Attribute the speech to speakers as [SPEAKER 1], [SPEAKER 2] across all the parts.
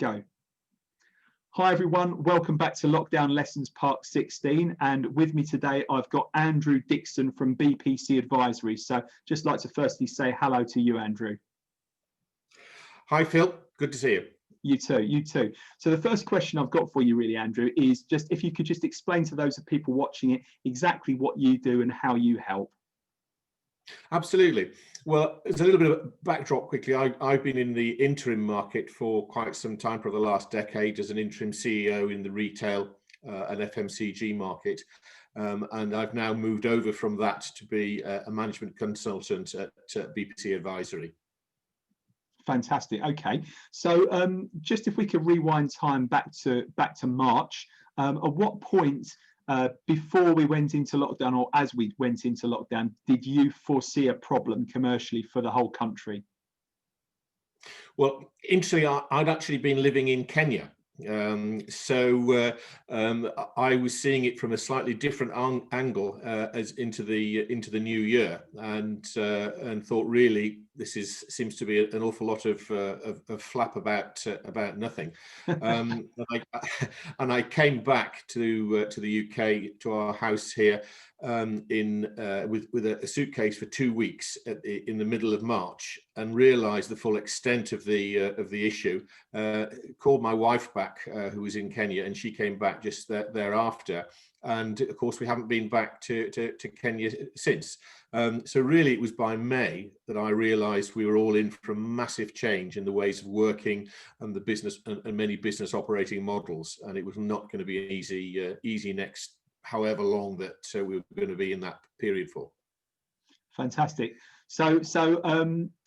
[SPEAKER 1] Go. Hi everyone, welcome back to Lockdown Lessons Part 16, and with me today I've got Andrew Dixon from BPC Advisory. So just like to firstly say hello to you, Andrew.
[SPEAKER 2] Hi Phil, good to see you.
[SPEAKER 1] You too, you too. So the first question I've got for you really, Andrew, is just if you could just explain to those of people watching it exactly what you do and how you help.
[SPEAKER 2] Absolutely. Well, it's a little bit of a backdrop quickly. I've been in the interim market for quite some time, for the last decade, as an interim CEO in the retail and FMCG market. And I've now moved over from that to be a management consultant at BPC Advisory.
[SPEAKER 1] Fantastic. Okay. So just if we could rewind time back to March, at what point before we went into lockdown, or as we went into lockdown, did you foresee a problem commercially for the whole country?
[SPEAKER 2] Well, interestingly, I'd actually been living in Kenya. So I was seeing it from a slightly different angle as into the new year, and thought really this seems to be an awful lot of flap about nothing. And I came back to the UK, to our house here, with a suitcase for 2 weeks in the middle of March, and realised the full extent of the issue. Called my wife back, who was in Kenya, and she came back just thereafter. And of course, we haven't been back to Kenya since. So really, it was by May that I realised we were all in for a massive change in the ways of working and the business and many business operating models, and it was not going to be an easy next however long that we were going to be in that period for.
[SPEAKER 1] Fantastic. So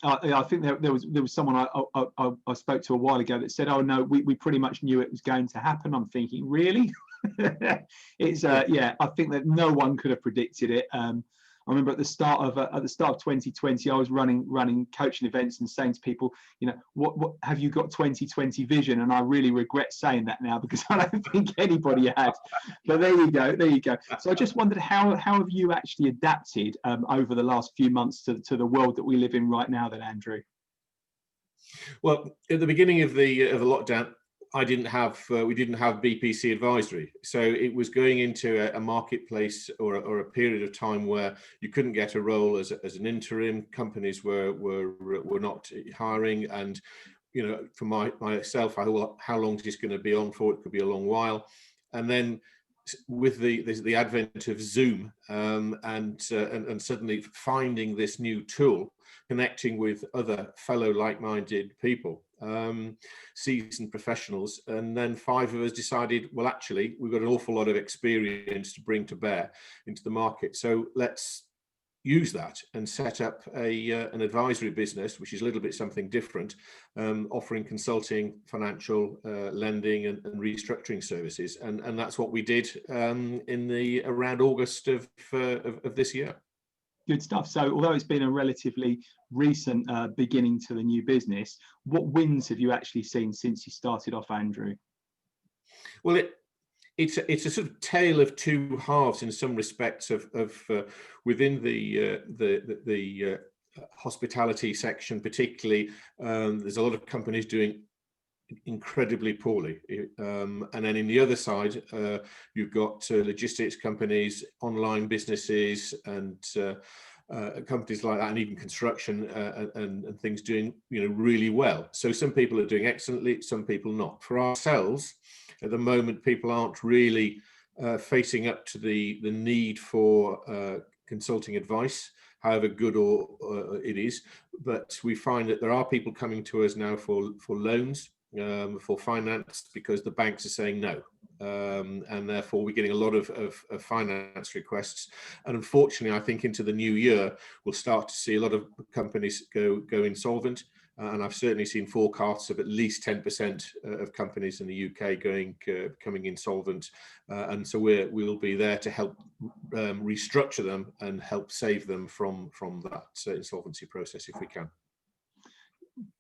[SPEAKER 1] I think there was someone I spoke to a while ago that said, "Oh no, we pretty much knew it was going to happen." I'm thinking, really? It's yeah. I think that no one could have predicted it. I remember at the start of 2020, I was running coaching events and saying to people, you know, what have you got 2020 vision? And I really regret saying that now, because I don't think anybody had. But there you go, there you go. So I just wondered, how have you actually adapted over the last few months to the world that we live in right now, then, Andrew?
[SPEAKER 2] Well, at the beginning of the lockdown, we didn't have BPC Advisory, so it was going into a marketplace or a period of time where you couldn't get a role as an interim. Companies were not hiring, and you know, for myself, I thought, how long is this going to be on for? It could be a long while. And then with the advent of Zoom, and suddenly finding this new tool, connecting with other fellow like-minded people, seasoned professionals, and then 5 of us decided, well, actually, we've got an awful lot of experience to bring to bear into the market, so let's use that and set up an advisory business, which is a little bit something different, offering consulting, financial, lending and restructuring services, and that's what we did in around August of this year.
[SPEAKER 1] Good stuff. So although it's been a relatively recent beginning to the new business, what wins have you actually seen since you started off, Andrew?
[SPEAKER 2] Well, it's a sort of tale of two halves in some respects of within the hospitality section particularly. There's a lot of companies doing incredibly poorly, and then in the other side you've got logistics companies, online businesses, and companies like that, and even construction and things doing, you know, really well. So some people are doing excellently, some people not. For ourselves, at the moment, people aren't really facing up to the need for consulting advice, however good or it is. But we find that there are people coming to us now for loans, for finance, because the banks are saying no, and therefore we're getting a lot of finance requests. And unfortunately, I think into the new year we'll start to see a lot of companies go insolvent, and I've certainly seen forecasts of at least 10% of companies in the UK becoming insolvent, and so we'll be there to help restructure them and help save them from that insolvency process if we can.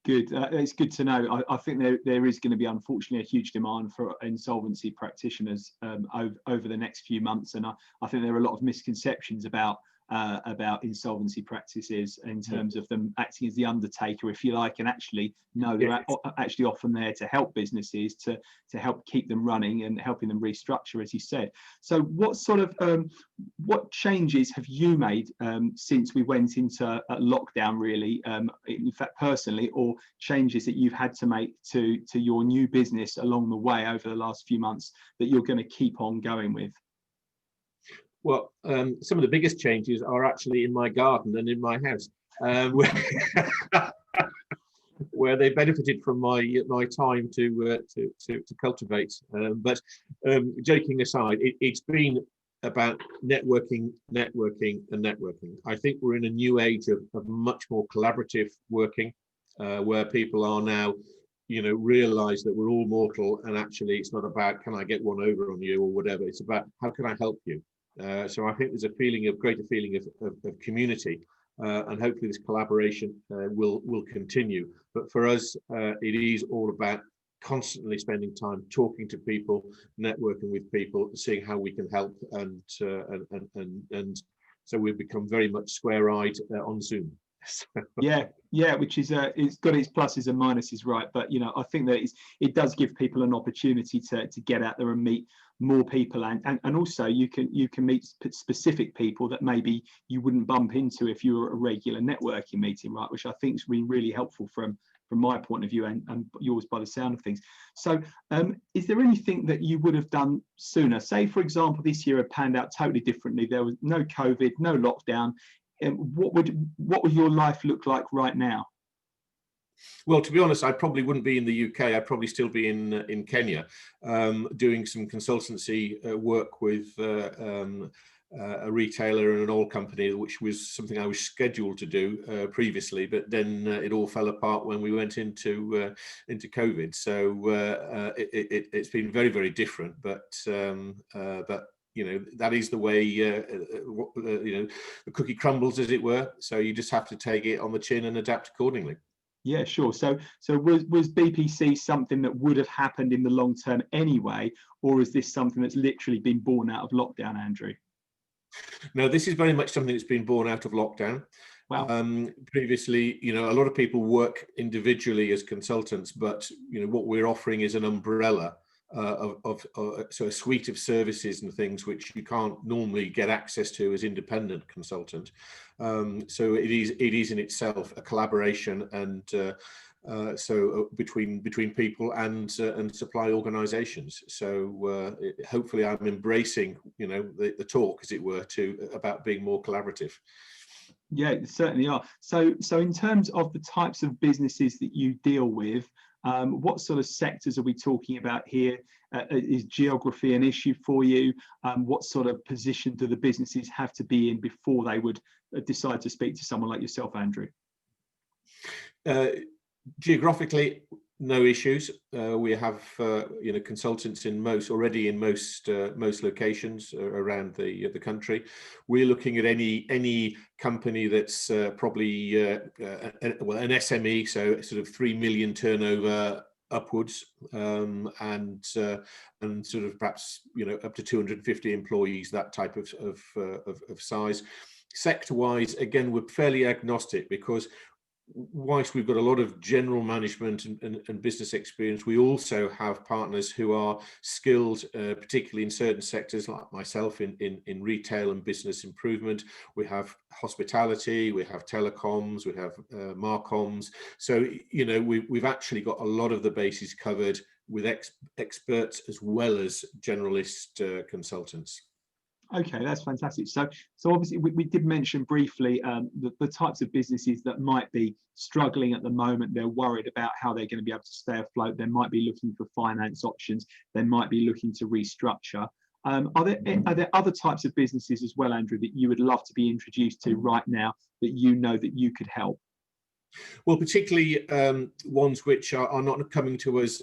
[SPEAKER 1] Good. It's good to know. I think there is going to be, unfortunately, a huge demand for insolvency practitioners over the next few months, and I think there are a lot of misconceptions about about insolvency practices in terms of them acting as the undertaker, if you like, and actually no, they're actually often there to help businesses to help keep them running and helping them restructure, as you said. So what sort of what changes have you made since we went into lockdown, really, in fact personally, or changes that you've had to make to your new business along the way over the last few months that you're going to keep on going with?
[SPEAKER 2] Well, some of the biggest changes are actually in my garden and in my house, where they benefited from my time to cultivate. But joking aside, it's been about networking. I think we're in a new age of much more collaborative working, where people are now, realize that we're all mortal, and actually it's not about can I get one over on you or whatever. It's about how can I help you. So I think there's a greater feeling of community, and hopefully this collaboration will continue. But for us, it is all about constantly spending time talking to people, networking with people, seeing how we can help, and so we've become very much square-eyed on Zoom.
[SPEAKER 1] Yeah, which is it's got its pluses and minuses, right? But I think that it does give people an opportunity to get out there and meet more people, and also you can meet specific people that maybe you wouldn't bump into if you were at a regular networking meeting, right? Which I think has been really helpful from my point of view, and yours by the sound of things. So is there anything that you would have done sooner? Say, for example, this year had panned out totally differently. There was no COVID, no lockdown. What would your life look like right now?
[SPEAKER 2] Well, to be honest, I probably wouldn't be in the UK. I'd probably still be in Kenya, doing some consultancy work with a retailer and an oil company, which was something I was scheduled to do previously, but then it all fell apart when we went into COVID. So it's been very, very different, but that is the way the cookie crumbles, as it were. So you just have to take it on the chin and adapt accordingly.
[SPEAKER 1] Yeah, sure. So was BPC something that would have happened in the long term anyway, or is this something that's literally been born out of lockdown, Andrew?
[SPEAKER 2] No, this is very much something that's been born out of lockdown.
[SPEAKER 1] Wow.
[SPEAKER 2] Previously, a lot of people work individually as consultants, but what we're offering is an umbrella so a suite of services and things which you can't normally get access to as independent consultant. So it is in itself a collaboration, and so between people and supply organisations. So hopefully I'm embracing the talk, as it were, about being more collaborative.
[SPEAKER 1] Yeah, certainly are. So in terms of the types of businesses that you deal with, what sort of sectors are we talking about here? Is geography an issue for you? What sort of position do the businesses have to be in before they would decide to speak to someone like yourself, Andrew?
[SPEAKER 2] Geographically, no issues. We have consultants already in most locations around the country. We're looking at any company that's probably an SME, so sort of 3 million turnover upwards, and sort of perhaps up to 250 employees, that type of size. Sector-wise, again, we're fairly agnostic, because whilst we've got a lot of general management and business experience, we also have partners who are skilled, particularly in certain sectors, like myself in retail and business improvement. We have hospitality, we have telecoms, we have marcoms. So we've actually got a lot of the bases covered with experts as well as generalist consultants.
[SPEAKER 1] Okay, that's fantastic. So obviously we did mention briefly the types of businesses that might be struggling at the moment. They're worried about how they're going to be able to stay afloat. They might be looking for finance options. They might be looking to restructure. Are there other types of businesses as well, Andrew, that you would love to be introduced to right now that that you could help?
[SPEAKER 2] Well, particularly ones which are not coming to us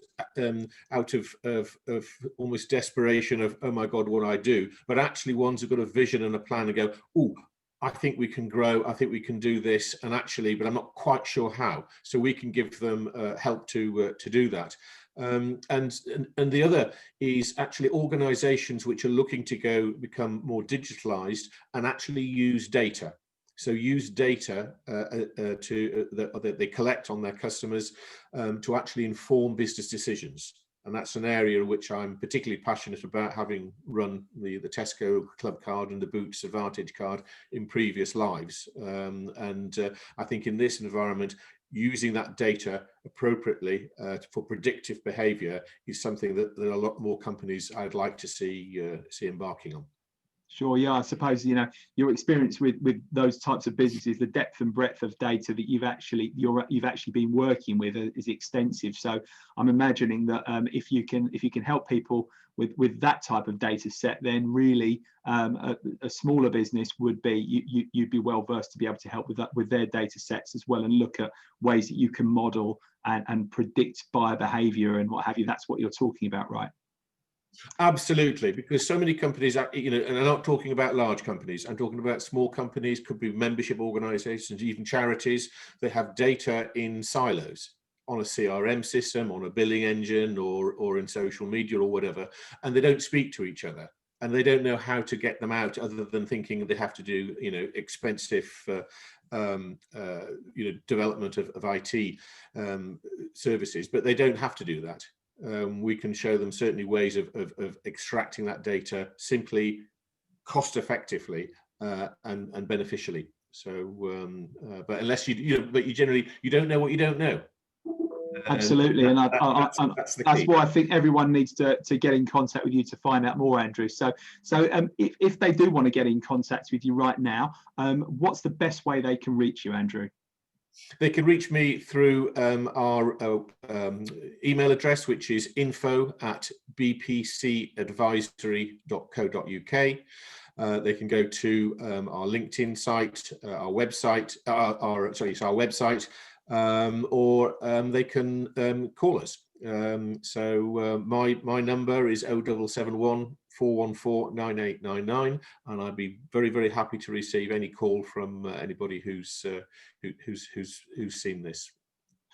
[SPEAKER 2] out of almost desperation of, oh my God, what do I do? But actually ones who've got a vision and a plan and go, oh, I think we can grow, I think we can do this, and actually, but I'm not quite sure how. So we can give them help to do that. And the other is actually organizations which are looking to become more digitalized and actually use data. So use data that they collect on their customers to actually inform business decisions. And that's an area which I'm particularly passionate about, having run the Tesco Club card and the Boots Advantage card in previous lives. I think in this environment, using that data appropriately for predictive behavior is something that a lot more companies I'd like to see embarking on.
[SPEAKER 1] Sure, yeah, I suppose, you know, your experience with those types of businesses, the depth and breadth of data that you've actually been working with is extensive. So I'm imagining that if you can help people with that type of data set, then really a smaller business would be you'd be well versed to be able to help with their data sets as well, and look at ways that you can model and predict buyer behavior and what have you. That's what you're talking about, right?
[SPEAKER 2] Absolutely, because so many companies, you know, and I'm not talking about large companies, I'm talking about small companies, could be membership organizations, even charities. They have data in silos on a CRM system, on a billing engine, or in social media or whatever, and they don't speak to each other, and they don't know how to get them out, other than thinking they have to do, you know, expensive development of IT services, but they don't have to do that. We can show them certainly ways of extracting that data simply, cost effectively, and beneficially. So, but unless you don't know what you don't know.
[SPEAKER 1] Absolutely, and that's why I think everyone needs to get in contact with you to find out more, Andrew. So if they do want to get in contact with you right now, what's the best way they can reach you, Andrew?
[SPEAKER 2] They can reach me through our email address, which is info@bpcadvisory.co.uk. They can go to our LinkedIn site, our website, our website, or they can call us. My number is 0771 414 9899, and I'd be very, very happy to receive any call from anybody who's seen this.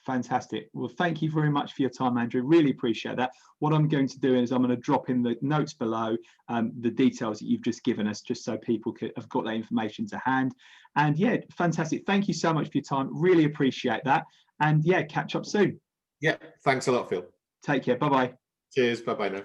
[SPEAKER 1] Fantastic. Well, thank you very much for your time, Andrew. Really appreciate that. What I'm going to do is I'm going to drop in the notes below the details that you've just given us, just so people have got that information to hand. And yeah, fantastic. Thank you so much for your time. Really appreciate that. And yeah, catch up soon.
[SPEAKER 2] Yeah, thanks a lot, Phil.
[SPEAKER 1] Take care. Bye-bye.
[SPEAKER 2] Cheers. Bye-bye now.